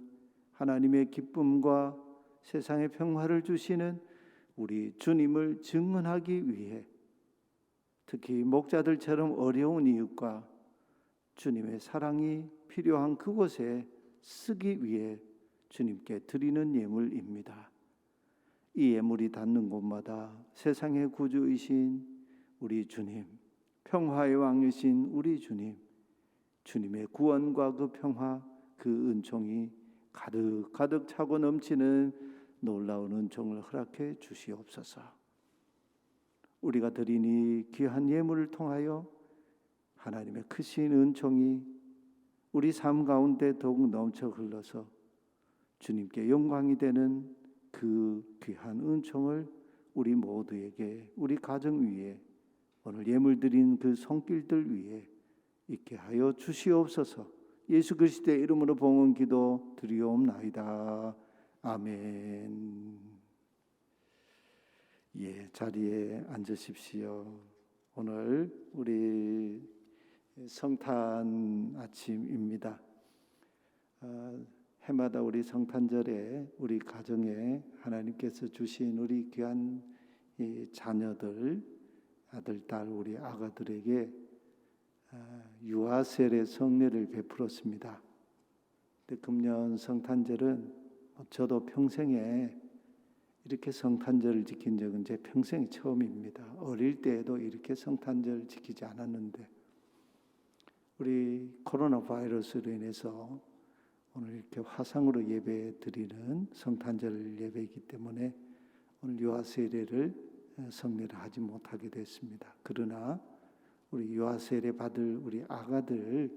하나님의 기쁨과 세상의 평화를 주시는 우리 주님을 증언하기 위해, 특히 목자들처럼 어려운 이웃과 주님의 사랑이 필요한 그곳에 쓰기 위해 주님께 드리는 예물입니다. 이 예물이 닿는 곳마다 세상의 구주이신 우리 주님, 평화의 왕이신 우리 주님, 주님의 구원과 그 평화, 그 은총이 가득 차고 넘치는 놀라운 은총을 허락해 주시옵소서. 우리가 드린 이 귀한 예물을 통하여 하나님의 크신 은총이 우리 삶 가운데 더욱 넘쳐 흘러서 주님께 영광이 되는 그 귀한 은총을 우리 모두에게, 우리 가정 위에, 오늘 예물 드린 그 손길들 위에 있게 하여 주시옵소서. 예수 그리스도의 이름으로 봉헌 기도 드리옵나이다. 아멘. 예, 자리에 앉으십시오. 오늘 우리 성탄 아침입니다. 해마다 우리 성탄절에 우리 가정에 하나님께서 주신 우리 귀한 이 자녀들, 아들, 딸, 우리 아가들에게 유아세례 성례를 베풀었습니다. 근데 금년 성탄절은 저도 평생에 이렇게 성탄절을 지킨 적은 제 평생이 처음입니다. 어릴 때에도 이렇게 성탄절을 지키지 않았는데, 우리 코로나 바이러스로 인해서 오늘 이렇게 화상으로 예배 드리는 성탄절 예배이기 때문에 오늘 유아세례를 성례를 하지 못하게 됐습니다. 그러나 우리 유아세례 받을 우리 아가들,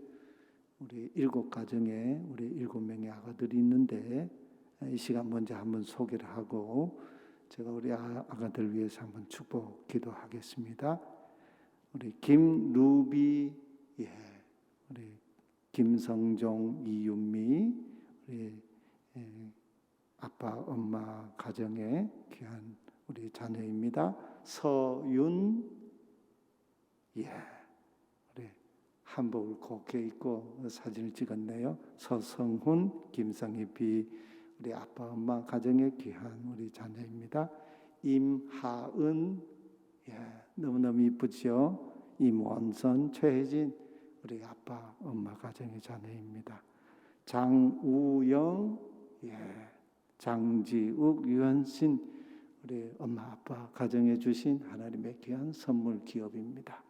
우리 7가정에 우리 7명의 아가들이 있는데, 이 시간 먼저 한번 소개를 하고 제가 우리 아가들 위해서 한번 축복 기도하겠습니다. 우리 김루비, 우리 김성종, 이윤미, 우리 아빠, 엄마 가정의 귀한 우리 자녀입니다. 서윤, 우리 한복을 곱게 입고 사진을 찍었네요. 서성훈, 김성희비, 우리 아빠, 엄마 가정의 귀한 우리 자녀입니다. 임하은, 너무너무 이쁘죠. 임원선, 최혜진, 우리 아빠, 엄마 가정의 자녀입니다. 장우영, 장지욱, 유현신, 우리 엄마, 아빠 가정에 주신 하나님의 귀한 선물 기업입니다.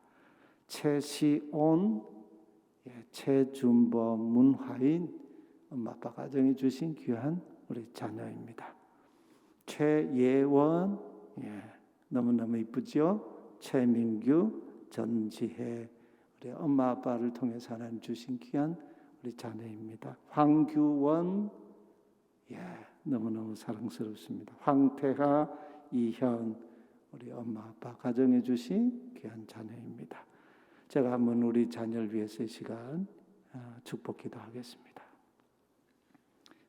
최시온, 최준범, 문화인, 엄마, 아빠 가정에 주신 귀한 우리 자녀입니다. 최예원, 너무너무 이쁘죠. 최민규, 전지혜, 우리 엄마 아빠를 통해서 하나님 주신 귀한 우리 자녀입니다. 황규원, 너무너무 사랑스럽습니다. 황태하, 이현, 우리 엄마 아빠 가정해 주신 귀한 자녀입니다. 제가 한번 우리 자녀를 위해서 이 시간 축복 기도하겠습니다.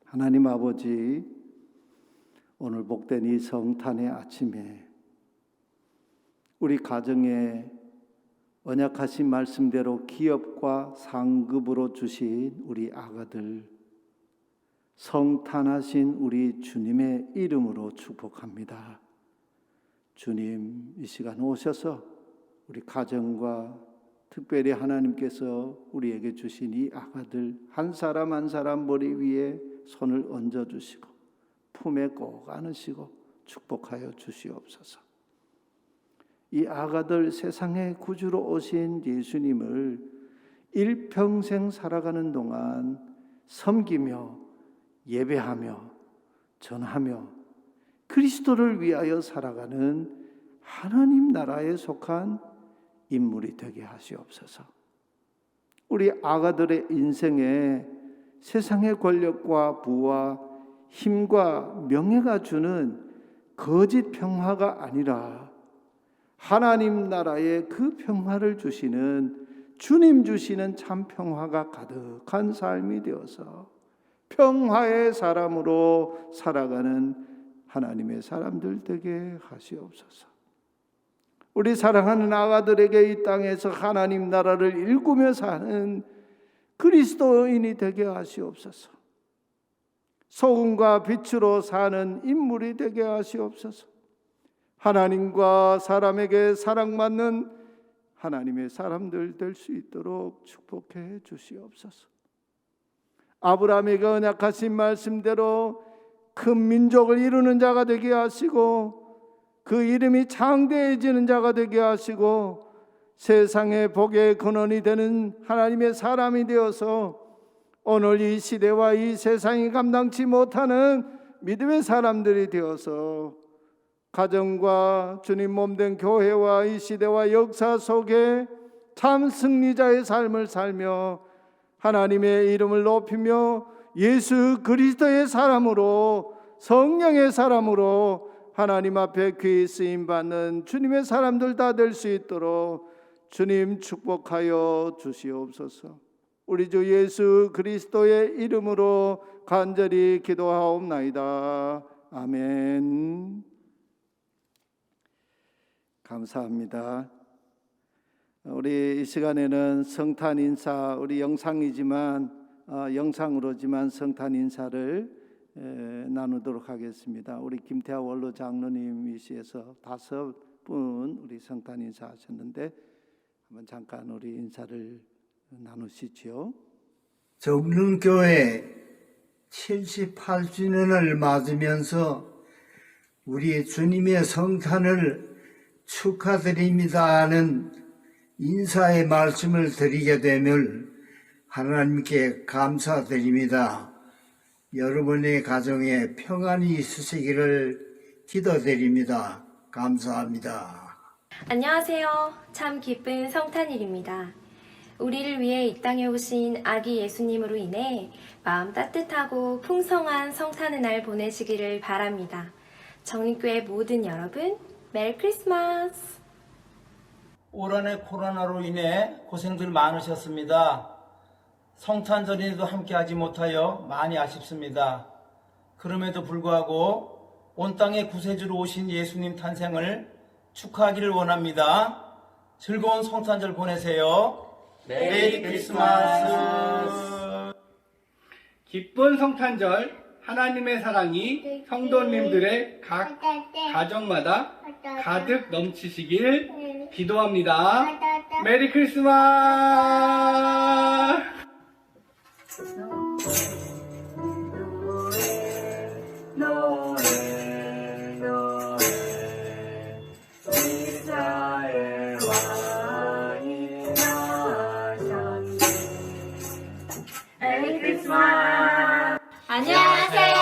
하나님 아버지, 오늘 복된 이 성탄의 아침에 우리 가정에 언약하신 말씀대로 기업과 상급으로 주신 우리 아가들, 성탄하신 우리 주님의 이름으로 축복합니다. 주님, 이 시간 오셔서 우리 가정과 특별히 하나님께서 우리에게 주신 이 아가들 한 사람 한 사람 머리 위에 손을 얹어주시고 품에 꼭 안으시고 축복하여 주시옵소서. 이 아가들 세상의 구주로 오신 예수님을 일평생 살아가는 동안 섬기며 예배하며 전하며 그리스도를 위하여 살아가는 하나님 나라에 속한 인물이 되게 하시옵소서. 우리 아가들의 인생에 세상의 권력과 부와 힘과 명예가 주는 거짓 평화가 아니라 하나님 나라의 그 평화를 주시는 주님 주시는 참 평화가 가득한 삶이 되어서 평화의 사람으로 살아가는 하나님의 사람들 되게 하시옵소서. 우리 사랑하는 아가들에게 이 땅에서 하나님 나라를 일구며 사는 그리스도인이 되게 하시옵소서. 소금과 빛으로 사는 인물이 되게 하시옵소서. 하나님과 사람에게 사랑받는 하나님의 사람들 될 수 있도록 축복해 주시옵소서. 아브라함에게 언약하신 말씀대로 큰 민족을 이루는 자가 되게 하시고 그 이름이 창대해지는 자가 되게 하시고 세상의 복의 근원이 되는 하나님의 사람이 되어서 오늘 이 시대와 이 세상이 감당치 못하는 믿음의 사람들이 되어서 가정과 주님 몸된 교회와 이 시대와 역사 속에 참 승리자의 삶을 살며 하나님의 이름을 높이며 예수 그리스도의 사람으로 성령의 사람으로 하나님 앞에 귀히 쓰임 받는 주님의 사람들 다 될 수 있도록 주님 축복하여 주시옵소서. 우리 주 예수 그리스도의 이름으로 간절히 기도하옵나이다. 아멘. 감사합니다. 우리 이 시간에는 성탄 인사, 우리 영상이지만 영상으로지만 성탄 인사를 나누도록 하겠습니다. 우리 김태하 원로 장로님이시에서 5분 우리 성탄 인사 하셨는데 한번 잠깐 우리 인사를 나누시죠. 정릉교회 78주년을 맞으면서 우리 주님의 성탄을 축하드립니다는 인사의 말씀을 드리게 됨을 하나님께 감사드립니다. 여러분의 가정에 평안이 있으시기를 기도드립니다. 감사합니다. 안녕하세요. 참 기쁜 성탄일입니다. 우리를 위해 이 땅에 오신 아기 예수님으로 인해 마음 따뜻하고 풍성한 성탄의 날 보내시기를 바랍니다. 정림교회 모든 여러분, 메리 크리스마스! 올 한해 코로나로 인해 고생들 많으셨습니다. 성탄절에도 함께하지 못하여 많이 아쉽습니다. 그럼에도 불구하고 온 땅에 구세주로 오신 예수님 탄생을 축하하기를 원합니다. 즐거운 성탄절 보내세요. 메리 크리스마스. 기쁜 성탄절, 하나님의 사랑이 성도님들의 각 가정마다 가득 넘치시길 기도합니다. 메리 크리스마스! 안녕하세요.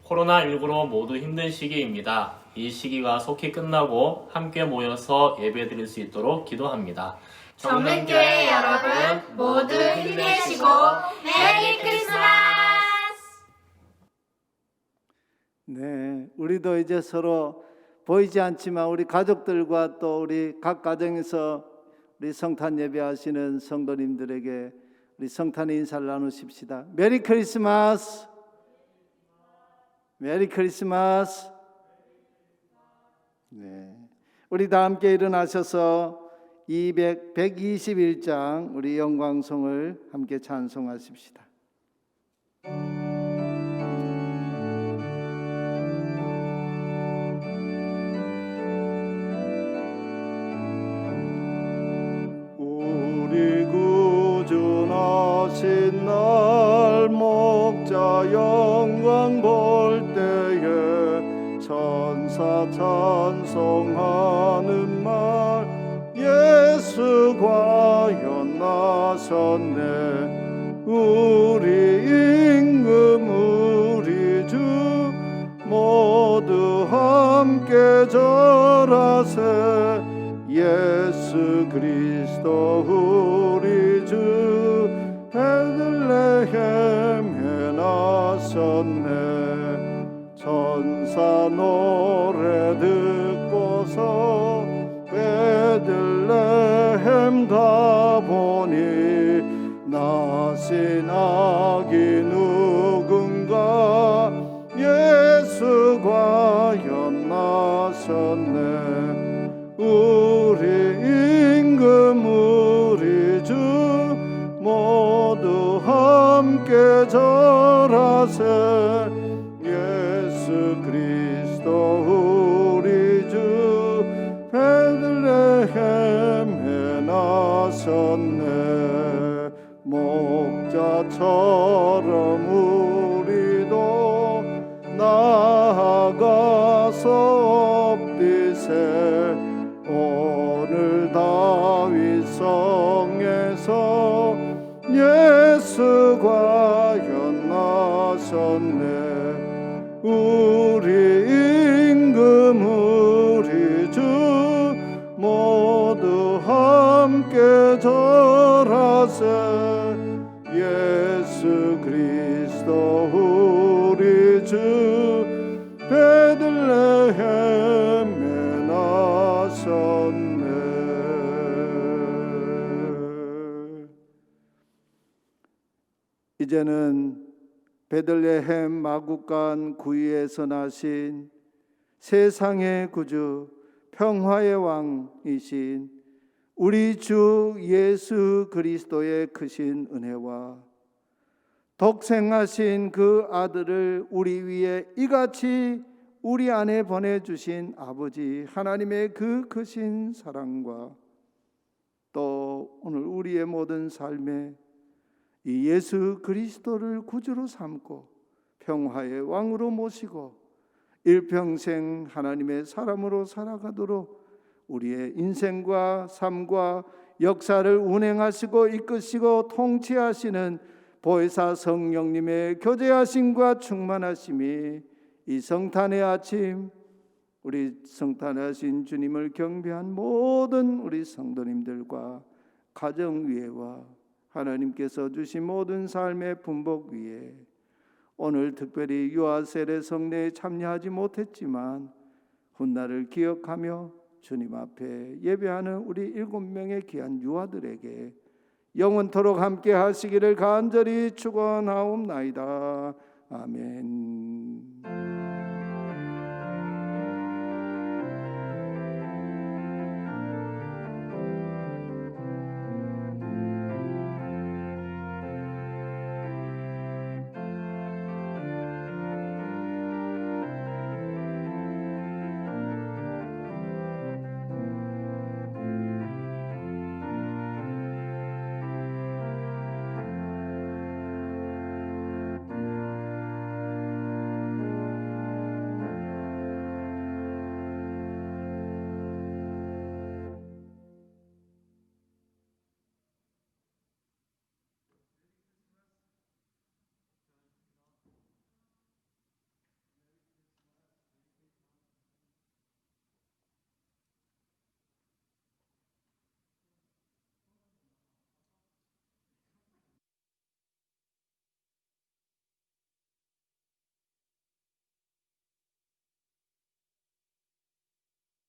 코로나19로 모두 힘든 시기입니다. 이 시기가 속히 끝나고 함께 모여서 예배드릴 수 있도록 기도합니다. 정릉교회 여러분 모두 힘내시고 메리 크리스마스! 네, 우리도 이제 서로 보이지 않지만 우리 가족들과 또 우리 각 가정에서 우리 성탄 예배하시는 성도님들에게 우리 성탄의 인사를 나누십시다. 메리 크리스마스! 메리 크리스마스! 네, 우리 다 함께 일어나셔서 121장 우리 영광송을 함께 찬송하십시다. 우리 구주나신 날 목자 영광 볼 때에 찬송하는 말 예수 과연 나섰네. 우리 임금 우리 주 모두 함께 절하세. 예수 그리스도 우리 주 베들레헴에 나섰네. 천사 노래 듣고서 베들레헴 가보니 나신 아기 누군가 예수 과연 나섰네. 우리 임금 우리 주 모두 함께 절하세. 예수 그리스도 우리 주 베들레헴에 나섰네. 목자처럼 우리도 나아가서 엎디세. 오늘 다윗 성에서 예수 과연 나섰네. 우리 임금 우리 주 모두 함께 절하세. 예수 그리스도 우리 주 베들레헴에 나섰네. 이제는 베들레헴 마구간 구유에서 나신 세상의 구주 평화의 왕이신 우리 주 예수 그리스도의 크신 은혜와 독생하신 그 아들을 우리 위에 이같이 우리 안에 보내주신 아버지 하나님의 그 크신 사랑과 또 오늘 우리의 모든 삶에 이 예수 그리스도를 구주로 삼고 평화의 왕으로 모시고 일평생 하나님의 사람으로 살아가도록 우리의 인생과 삶과 역사를 운행하시고 이끄시고 통치하시는 보혜사 성령님의 교제하심과 충만하심이 이 성탄의 아침 우리 성탄하신 주님을 경배한 모든 우리 성도님들과 가정 위에와 하나님께서 주신 모든 삶의 분복 위에 오늘 특별히 유아세례 성례에 참여하지 못했지만 훗날을 기억하며 주님 앞에 예배하는 우리 7명의 귀한 유아들에게 영원토록 함께 하시기를 간절히 축원하옵나이다. 아멘.